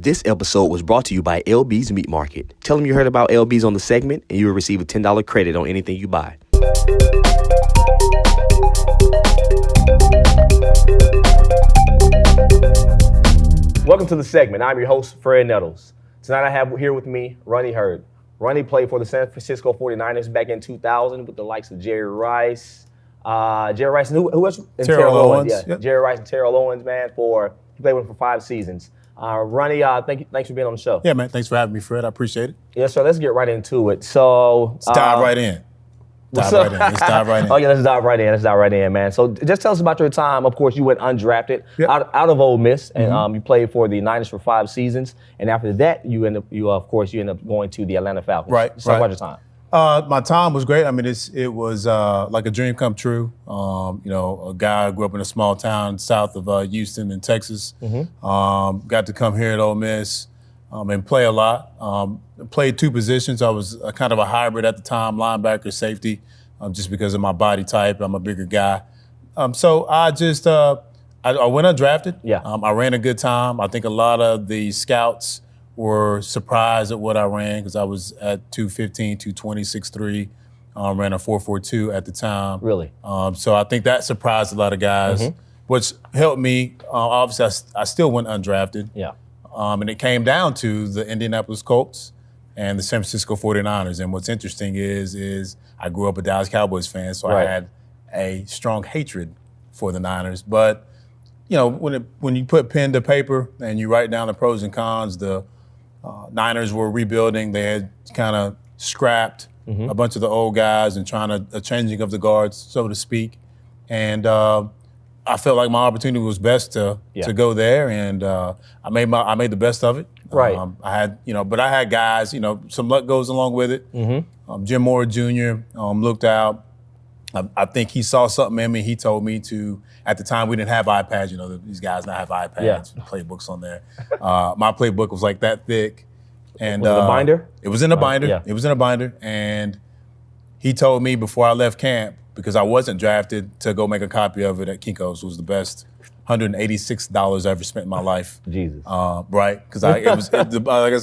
This episode was brought to you by LB's Meat Market. Tell them you heard about LB's on the segment, and you will receive a $10 credit on anything you buy. Welcome to the segment. I'm your host, Fred Nettles. Tonight I have here with me Ronnie Heard. Ronnie played for the San Francisco 49ers back in 2000 with the likes of Jerry Rice. And who else? Terrell Owens. Yeah, yep. Jerry Rice and Terrell Owens, man, he played with him for 5 seasons. Ronnie, thanks for being on the show. Yeah, man. Thanks for having me, Fred. I appreciate it. Yeah, so let's get right into it. So let's dive right in. Let's dive right in. Oh, yeah, let's dive right in, man. So just tell us about your time. Of course, you went undrafted out of Ole Miss, and you played for the Niners for 5 seasons. And after that, you end up going to the Atlanta Falcons. Right. Just talk about your time. My time was great. I mean, it was like a dream come true. A guy who grew up in a small town south of Houston in Texas. Got to come here at Ole Miss and play a lot. Played 2 positions. I was kind of a hybrid at the time, linebacker, safety, just because of my body type. I'm a bigger guy. So I just I went undrafted. Yeah. I ran a good time. I think a lot of the scouts were surprised at what I ran because I was at 215, 220, 6'3", ran a 4.42 at the time. Really? So I think that surprised a lot of guys, which helped me. Obviously, I still went undrafted. Yeah. And it came down to the Indianapolis Colts and the San Francisco 49ers. And what's interesting is I grew up a Dallas Cowboys fan, so I had a strong hatred for the Niners. But, when you put pen to paper and you write down the pros and cons, the Niners were rebuilding. They had kind of scrapped a bunch of the old guys and trying a changing of the guards, so to speak. And I felt like my opportunity was best to go there, and I made the best of it. Right. But I had guys. Some luck goes along with it. Jim Moore Jr. Looked out. I think he saw something in me. He told me to. At the time, we didn't have iPads. These guys now have iPads, playbooks on there. My playbook was like that thick. And was it a binder? It was in a binder. Yeah. It was in a binder. And he told me before I left camp, because I wasn't drafted, to go make a copy of it at Kinko's. It was the best $186 I ever spent in my life. Jesus. Right? Because like I said,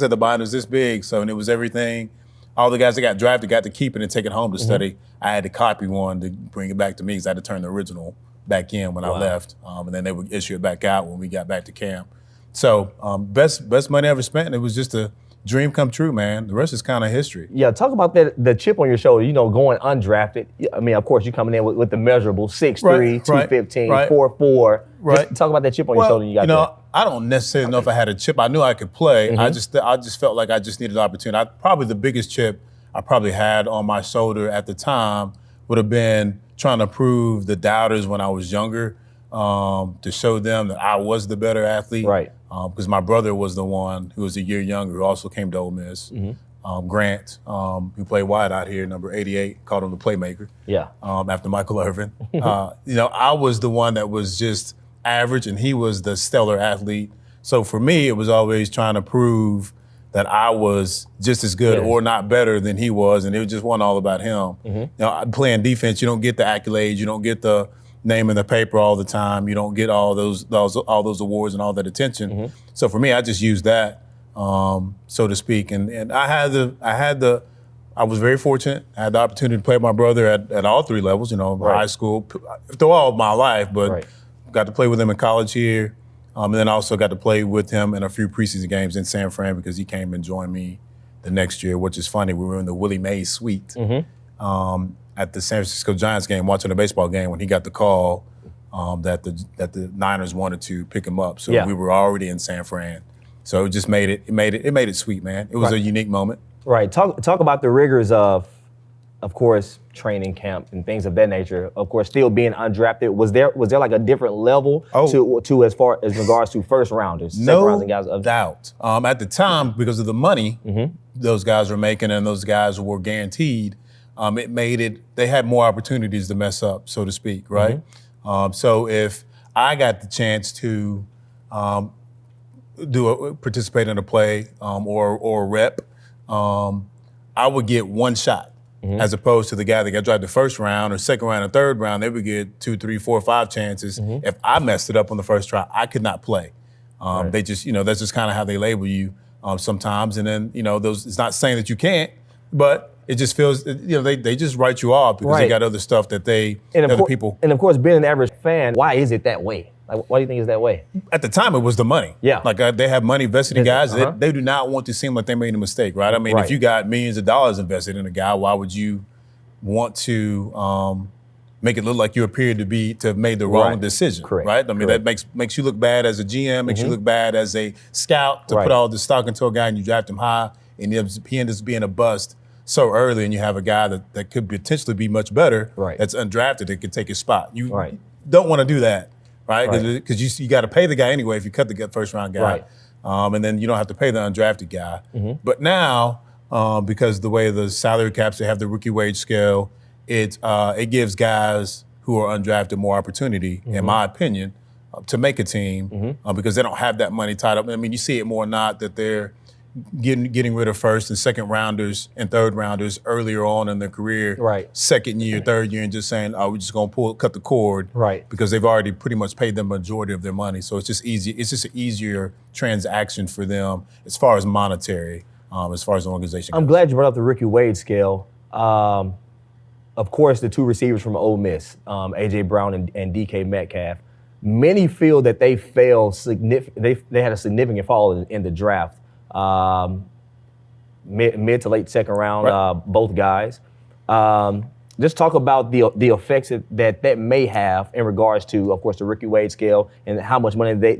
the binder's this big. So, and it was everything. All the guys that got drafted got to keep it and take it home to study. I had to copy one to bring it back to me because I had to turn the original back in when I left. And then they would issue it back out when we got back to camp. So best money I ever spent, and it was just a dream come true, man. The rest is kind of history. Yeah, talk about the chip on your shoulder, going undrafted. I mean, of course, you're coming in with the measurable 6'3", 215, 4'4". Right. Just talk about that chip on your shoulder you got there. I don't necessarily know if I had a chip. I knew I could play. I just felt like I just needed an opportunity. Probably the biggest chip I probably had on my shoulder at the time would have been trying to prove the doubters when I was younger, to show them that I was the better athlete. Right. Because my brother was the one who was a year younger, who also came to Ole Miss. Grant, who played wide out here, number 88, called him the playmaker. Yeah. After Michael Irvin. I was the one that was just average, and he was the stellar athlete. So for me, it was always trying to prove that I was just as good or not better than he was, and it just wasn't all about him. Playing defense, you don't get the accolades, you don't get the name in the paper all the time, you don't get all those awards and all that attention. So for me, I just used that, so to speak, and I was very fortunate. I had the opportunity to play with my brother at all 3 levels, high school, through all of my life, but got to play with him in college here. And then I also got to play with him in a few preseason games in San Fran because he came and joined me the next year, which is funny. We were in the Willie Mays suite at the San Francisco Giants game, watching a baseball game, when he got the call that the Niners wanted to pick him up. So we were already in San Fran. So it just made it sweet, man. It was a unique moment. Right. Talk about the rigors of course, training camp and things of that nature. Of course, still being undrafted. Was there like a different level to as far as regards to first rounders, second rounders, and guys? No doubt. At the time, because of the money those guys were making and those guys were guaranteed, they had more opportunities to mess up, so to speak, right? So if I got the chance to participate in a play or a rep, I would get one shot. As opposed to the guy that got drafted the first round or second round or third round, they would get 2, 3, 4, 5 chances. If I messed it up on the first try, I could not play. They just, that's just kind of how they label you sometimes. And then, it's not saying that you can't, but it just feels, they just write you off because they got other stuff that other people. And of course, being an average fan, why is it that way? Like, why do you think it's that way? At the time, it was the money. Yeah. Like they have money invested in guys. They do not want to seem like they made a mistake, right? I mean, if you got millions of dollars invested in a guy, why would you want to make it look like you appeared to have made the wrong decision, right? I mean, that makes you look bad as a GM, makes you look bad as a scout to put all this stock into a guy and you draft him high and he ends up being a bust so early, and you have a guy that could potentially be much better that's undrafted that could take his spot. You don't want to do that, right? Because you got to pay the guy anyway if you cut the first-round guy. And then you don't have to pay the undrafted guy. But now, because the way the salary caps, they have the rookie wage scale, it gives guys who are undrafted more opportunity, in my opinion, to make a team because they don't have that money tied up. I mean, you see it more not that they're getting rid of first and second rounders and third rounders earlier on in their career, second year, third year, and just saying, oh, we're just going to cut the cord because they've already pretty much paid the majority of their money. So it's just easy. It's just an easier transaction for them as far as monetary, as far as the organization goes. I'm glad you brought up the rookie wage scale. Of course, the two receivers from Ole Miss, A.J. Brown and DK Metcalf, many feel that they failed they had a significant fall in the draft. Mid to late second round, both guys. Just talk about the effects that may have in regards to, of course, the rookie wage scale and how much money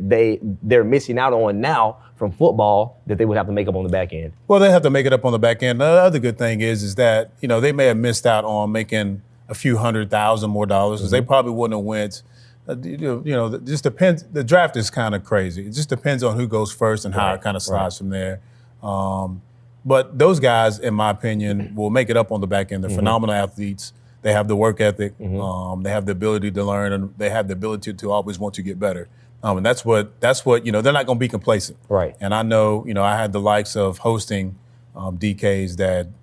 they're missing out on now from football that they would have to make up on the back end. Well, they have to make it up on the back end. The other good thing is that they may have missed out on making a few $100,000 more because they probably wouldn't have went. It just depends. The draft is kind of crazy. It just depends on who goes first and how it kind of slides from there. But those guys, in my opinion, will make it up on the back end. They're phenomenal athletes. They have the work ethic. They have the ability to learn, and they have the ability to always want to get better. And that's what they're not going to be complacent. Right. And I know, I had the likes of hosting DK's dad,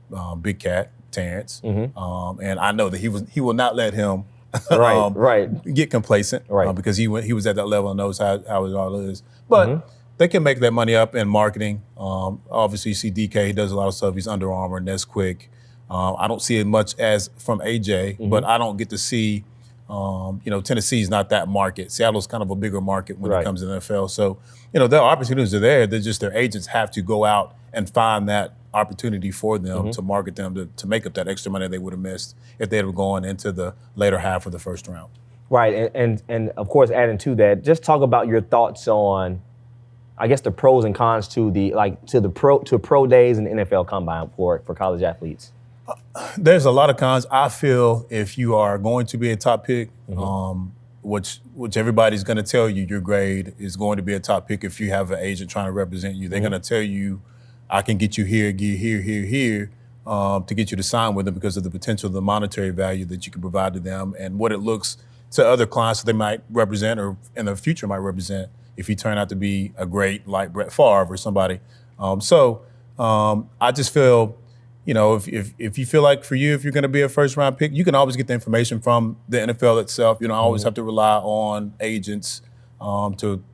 Big Cat, Terrence, and I know that he will not let him get complacent because he was at that level and knows how it all is. But they can make that money up in marketing. Obviously, you see DK, he does a lot of stuff. He's Under Armour, and that's quick. I don't see it much as from AJ, but I don't get to see, Tennessee's not that market. Seattle's kind of a bigger market when it comes to the NFL. So, their opportunities are there. They're just their agents have to go out and find that opportunity for them to market them to make up that extra money they would have missed if they were going into the later half of the first round. Right, and of course, adding to that, just talk about your thoughts on, I guess, the pros and cons to pro days and NFL combine for college athletes. There's a lot of cons. I feel if you are going to be a top pick, which everybody's going to tell you your grade is going to be a top pick if you have an agent trying to represent you. They're going to tell you, I can get you here, to get you to sign with them because of the potential, the monetary value that you can provide to them and what it looks to other clients that they might represent or in the future might represent if you turn out to be a great like Brett Favre or somebody. I just feel, if you feel like for you, if you're going to be a first round pick, you can always get the information from the NFL itself. You don't always have to rely on agents to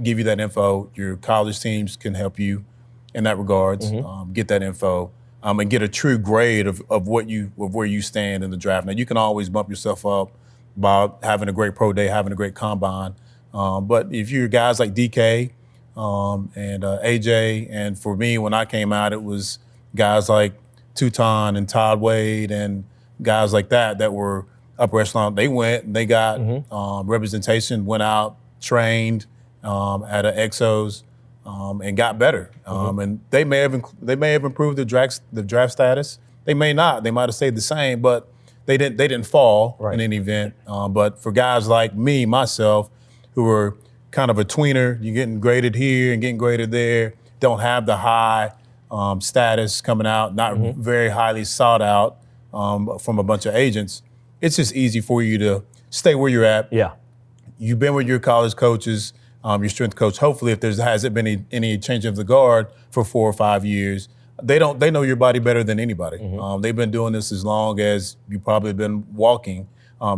give you that info. Your college teams can help you in that regards, get that info, and get a true grade of where you stand in the draft. Now, you can always bump yourself up by having a great pro day, having a great combine. But if you're guys like DK and AJ, and for me, when I came out, it was guys like Tuton and Todd Wade and guys like that were upper echelon. They went and they got representation, went out, trained at an Exos, and got better. And they may have improved the draft status. They may not. They might have stayed the same, but they didn't fall in any event. But for guys like me, myself, who were kind of a tweener, you're getting graded here and getting graded there, don't have the high status coming out, not very highly sought out from a bunch of agents. It's just easy for you to stay where you're at. Yeah. You've been with your college coaches, your strength coach. Hopefully, if there hasn't been any change of the guard for 4 or 5 years, they know your body better than anybody. They've been doing this as long as you've probably been walking.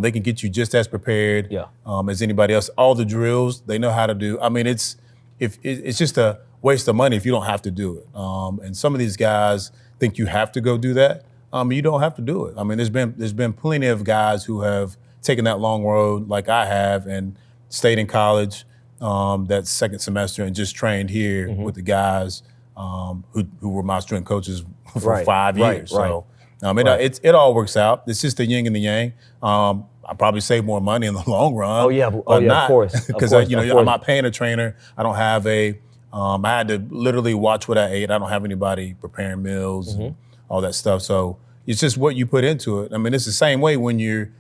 They can get you just as prepared as anybody else. All the drills they know how to do. I mean, it's if it's just a waste of money if you don't have to do it. And some of these guys think you have to go do that. You don't have to do it. I mean, there's been plenty of guys who have taken that long road like I have and stayed in college that second semester and just trained here with the guys who were my strength coaches for 5 years. So it all works out. It's just the yin and the yang. I probably save more money in the long run. Of course. Because I'm not paying a trainer. I don't have I had to literally watch what I ate. I don't have anybody preparing meals and all that stuff. So it's just what you put into it. I mean, it's the same way when you're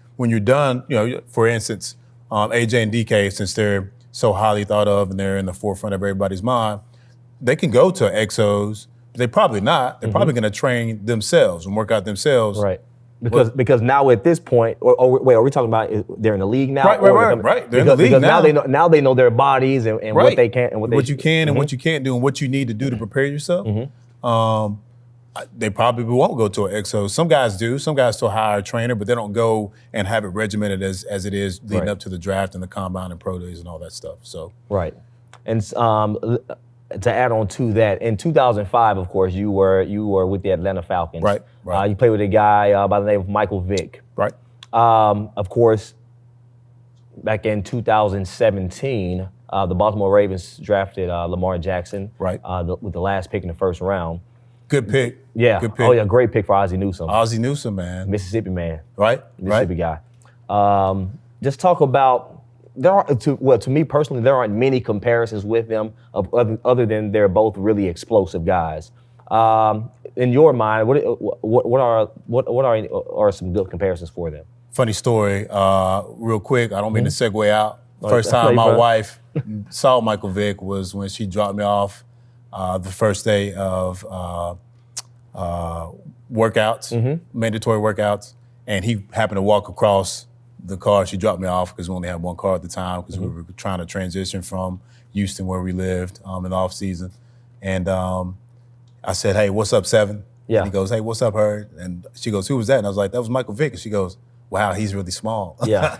done. For instance, AJ and DK, since they're so highly thought of and they're in the forefront of everybody's mind, they can go to exos. But they're probably not. They're probably going to train themselves and work out themselves. Right. Because now at this point, wait, are we talking about they're in the league now? Right. They're in the league now. Now they know their bodies and what they can and what you can and what you can't do and what you need to do to prepare yourself. They probably won't go to an exo. Some guys do. Some guys still hire a trainer, but they don't go and have it regimented as it is leading up to the draft and the combine and pro days and all that stuff. So right. And to add on to that, in 2005, of course, you were with the Atlanta Falcons. Right. You played with a guy by the name of Michael Vick. Right. Of course, back in 2017, the Baltimore Ravens drafted Lamar Jackson. Right. With the last pick in the first round. Good pick. Yeah. Good pick. Oh yeah, great pick for Ozzie Newsome. Ozzie Newsome, man. Mississippi man. Right. Mississippi guy. Just talk about. To me personally, there aren't many comparisons with them other than they're both really explosive guys. In your mind, what are some good comparisons for them? Funny story, real quick. I don't mean to segue out. First time my wife saw Michael Vick was when she dropped me off the first day of workouts, mandatory workouts, and he happened to walk across the car. She dropped me off because we only had one car at the time because we were trying to transition from Houston, where we lived, in the off season. And I said, "Hey, what's up, Seven?" Yeah. And he goes, "Hey, what's up, Heard?" And she goes, "Who was that?" And I was like, "That was Michael Vick." And she goes, "Wow, he's really small." Yeah.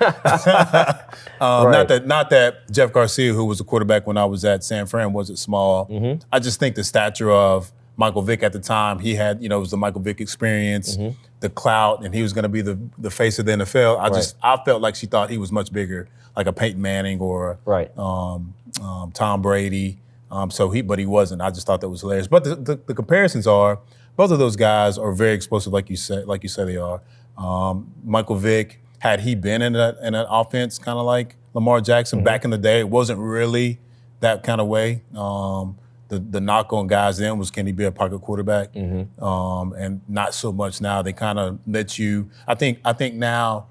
Right. Not that Jeff Garcia, who was the quarterback when I was at San Fran, wasn't small. I just think the stature of Michael Vick at the time, he had, it was the Michael Vick experience, the clout, and he was going to be the face of the NFL. I felt like she thought he was much bigger, like a Peyton Manning or Tom Brady. But he wasn't. I just thought that was hilarious. But the comparisons are, both of those guys are very explosive, like you said they are. Michael Vick, had he been in an offense kind of like Lamar Jackson back in the day, it wasn't really that kind of way. The knock on guys then was, can he be a pocket quarterback? And not so much now. They kind of let you. I think now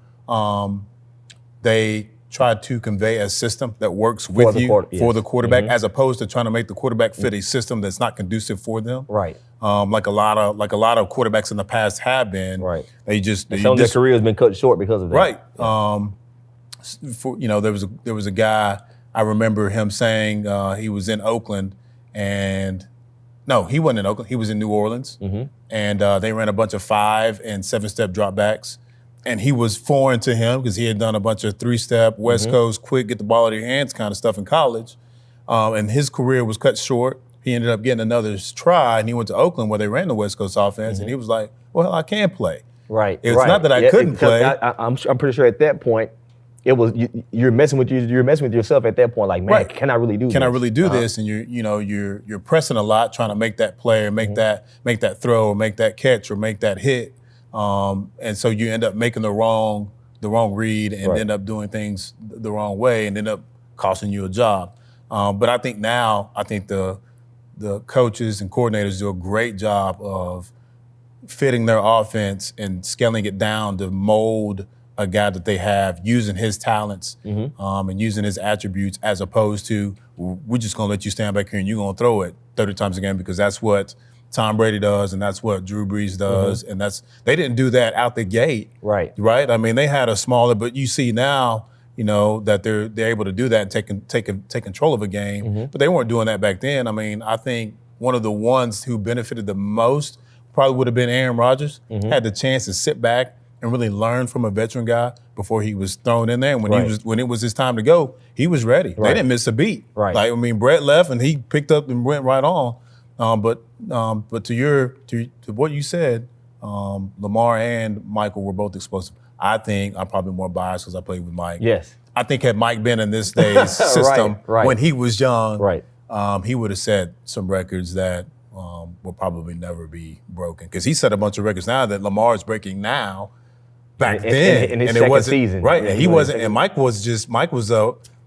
they try to convey a system that works with for the quarterback, as opposed to trying to make the quarterback fit a system that's not conducive for them. Right. Like a lot of quarterbacks in the past have been. Right. Some of their career has been cut short because of that. Right. There was a guy, I remember him saying he was in Oakland. And no, he wasn't in Oakland. He was in New Orleans. And they ran a bunch of 5 and 7-step dropbacks. And he was foreign to him because he had done a bunch of 3-step, West Coast, quick, get the ball out of your hands kind of stuff in college. And his career was cut short. He ended up getting another try, and he went to Oakland where they ran the West Coast offense. And he was like, well, I can play. Right. It's not that I couldn't play. I'm pretty sure at that point, it was you're messing with yourself at that point. Like, man, can I really do this? Can I really do this? And you're pressing a lot, trying to make that play or make that throw or make that catch or make that hit. And so you end up making the wrong read and end up doing things the wrong way and end up costing you a job. But I think the coaches and coordinators do a great job of fitting their offense and scaling it down to mold a guy that they have, using his talents and using his attributes, as opposed to, we're just going to let you stand back here and you're going to throw it 30 times a game because that's what Tom Brady does and that's what Drew Brees does. And they didn't do that out the gate. Right. I mean, they had a smaller, but you see now, that they're able to do that and take control of a game. But they weren't doing that back then. I mean, I think one of the ones who benefited the most probably would have been Aaron Rodgers. Had the chance to sit back and really learn from a veteran guy. before he was thrown in there. And when Right. when it was his time to go, he was ready. Right. They didn't miss a beat. Right. Like, I mean, Brett left and he picked up and went right on. But to what you said, Lamar and Michael were both explosive. I think I'm probably more biased because I played with Mike. Yes. I think had Mike been in this day's system Right. when he was young, Right. he would have set some records that will probably never be broken. Because he set a bunch of records now that Lamar is breaking now. Back then, in his and it second wasn't season, right. Yeah, and he wasn't. And Mike was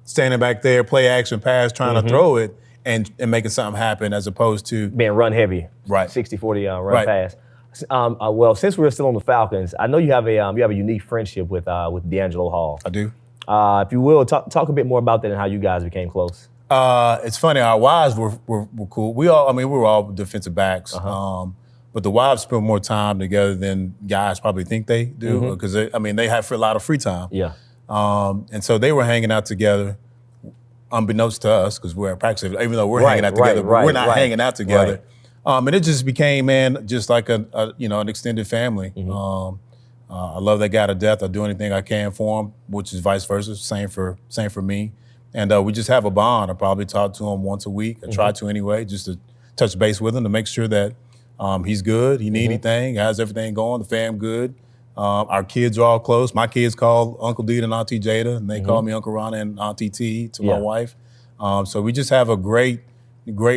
standing back there, play action pass, trying to throw it and making something happen, as opposed to being run heavy. Right. 60-40 run Right. pass. Well, since we're still on the Falcons, I know you have a unique friendship with D'Angelo Hall. I do. If you will, talk a bit more about that and how you guys became close. It's funny. Our wives were cool. We were all defensive backs. But the wives spend more time together than guys probably think they do because they have a lot of free time. Yeah. And so they were hanging out together, unbeknownst to us, because we're at practice. Even though we're hanging out together, but we're not hanging out together. And it just became, man, just like an extended family. I love that guy to death. I do anything I can for him, which is vice versa. Same for me. And we just have a bond. I probably talk to him once a week. I try to anyway, just to touch base with him to make sure that he's good. He need anything, how's everything going? The fam good. Our kids are all close. My kids call Uncle D and Auntie Jada, and they call me Uncle Ron and Auntie T to my wife. So we just have a great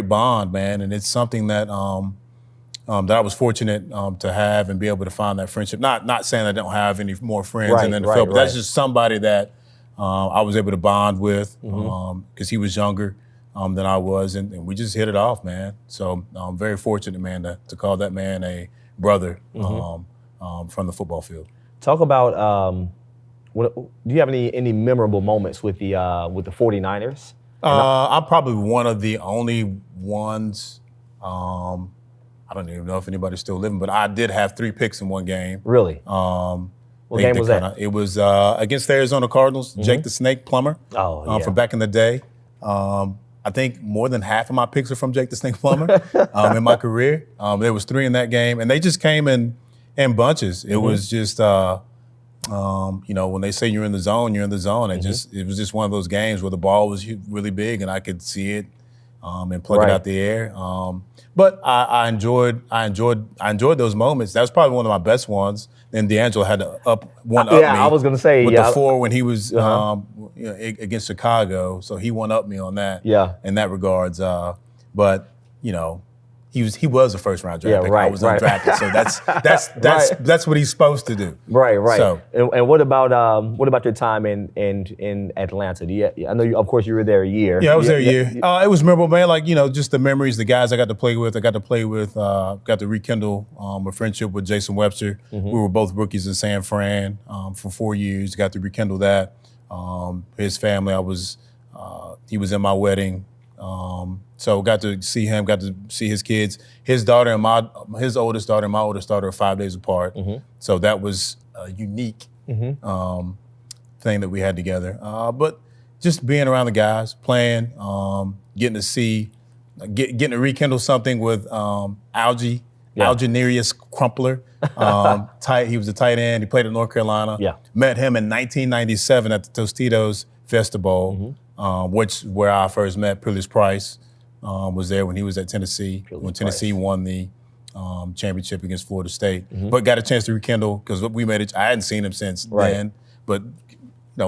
bond, man. And it's something that that I was fortunate to have and be able to find that friendship. Not saying I don't have any more friends in the NFL, but that's just somebody that I was able to bond with because he was younger than I was, and we just hit it off, man. So I'm very fortunate, man, to call that man a brother from the football field. Talk about do you have any memorable moments with the 49ers? I'm probably one of the only ones. I don't even know if anybody's still living, but I did have 3 picks in one game. Really? What game was that? It was against the Arizona Cardinals. Jake the Snake Plummer. From back in the day. I think more than half of my picks are from Jake the Snake Plummer in my career. There was 3 in that game, and they just came in bunches. It was just, when they say you're in the zone, you're in the zone. It was just one of those games where the ball was really big, and I could see it and plug it out the air. But I enjoyed those moments. That was probably one of my best ones. Then D'Angelo had to one up me. Yeah, I was gonna say with the 4 when he was against Chicago. So he one up me on that. Yeah. In that regards, but he was a first round draft pick. I was undrafted. So that's what he's supposed to do. Right. So, and what about your time in Atlanta? I know of course you were there a year. Yeah, I was there a year. It was memorable, man. Like, just the memories, the guys I got to play with. Got to rekindle a friendship with Jason Webster. We were both rookies in San Fran for 4 years. Got to rekindle that. His family, he was in my wedding. So got to see him, got to see his kids. His daughter and his oldest daughter and my oldest daughter are 5 days apart. So that was a unique thing that we had together. But just being around the guys, playing, getting to rekindle something with Algenerius Crumpler. He was a tight end. He played at North Carolina. Yeah. Met him in 1997 at the Tostitos Fiesta Bowl. Where I first met Purlis Price, was there when he was at Tennessee, when Tennessee won the championship against Florida State. But got a chance to rekindle because we made it. I hadn't seen him since then. But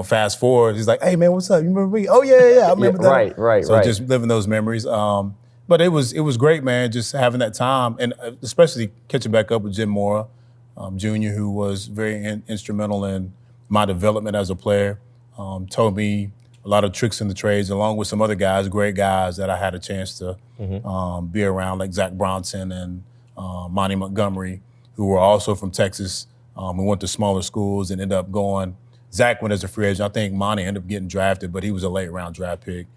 fast forward, he's like, "Hey man, what's up? You remember me? Oh yeah, I remember that." Right. So just living those memories. But it was great, man. Just having that time, and especially catching back up with Jim Mora, Jr., who was very instrumental in my development as a player. Told me a lot of tricks in the trades, along with some other guys, great guys that I had a chance to be around, like Zach Bronson and Monty Montgomery, who were also from Texas. We went to smaller schools and ended up going. Zach went as a free agent. I think Monty ended up getting drafted, but he was a late round draft pick.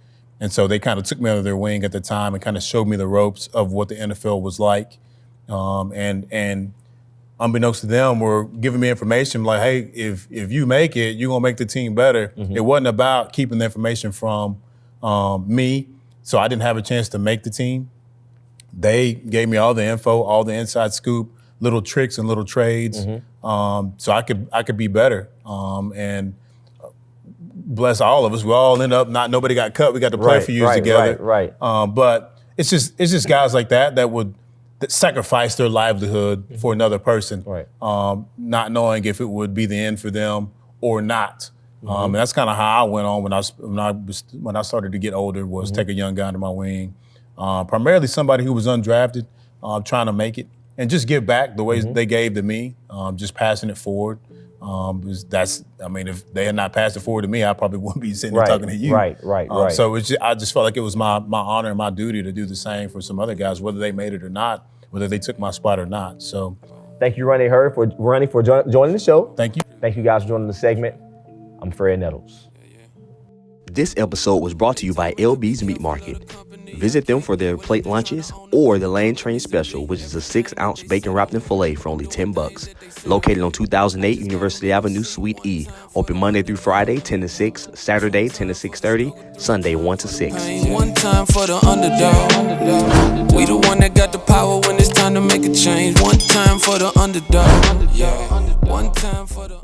And so they kind of took me under their wing at the time and kind of showed me the ropes of what the NFL was like. And unbeknownst to them, were giving me information like, hey, if you make it, you're going to make the team better. It wasn't about keeping the information from me, so I didn't have a chance to make the team. They gave me all the info, all the inside scoop, little tricks and little trades, so I could be better. And bless all of us, we all end up nobody got cut. We got to play a few years together. Right. But it's just guys like that would sacrifice their livelihood for another person, not knowing if it would be the end for them or not. And that's kind of how I went on when I started to get older, was take a young guy under my wing, primarily somebody who was undrafted, trying to make it and just give back the ways they gave to me, just passing it forward. If they had not passed it forward to me, I probably wouldn't be sitting here talking to you. Right. So I just felt like it was my honor and my duty to do the same for some other guys, whether they made it or not, whether they took my spot or not. So, thank you, Ronnie Heard, for joining the show. Thank you. Thank you guys for joining the segment. I'm Fred Nettles. This episode was brought to you by LB's Meat Market. Visit them for their plate lunches or the Lane Train Special, which is a 6-ounce bacon wrapped in filet for only $10. Located on 2008 University Avenue, Suite E. Open Monday through Friday, 10 to 6, Saturday, 10 to 6:30, Sunday, 1 to 6. One time for the underdog. We the one that got the power when it's time to make a change. One time for the underdog. One time for the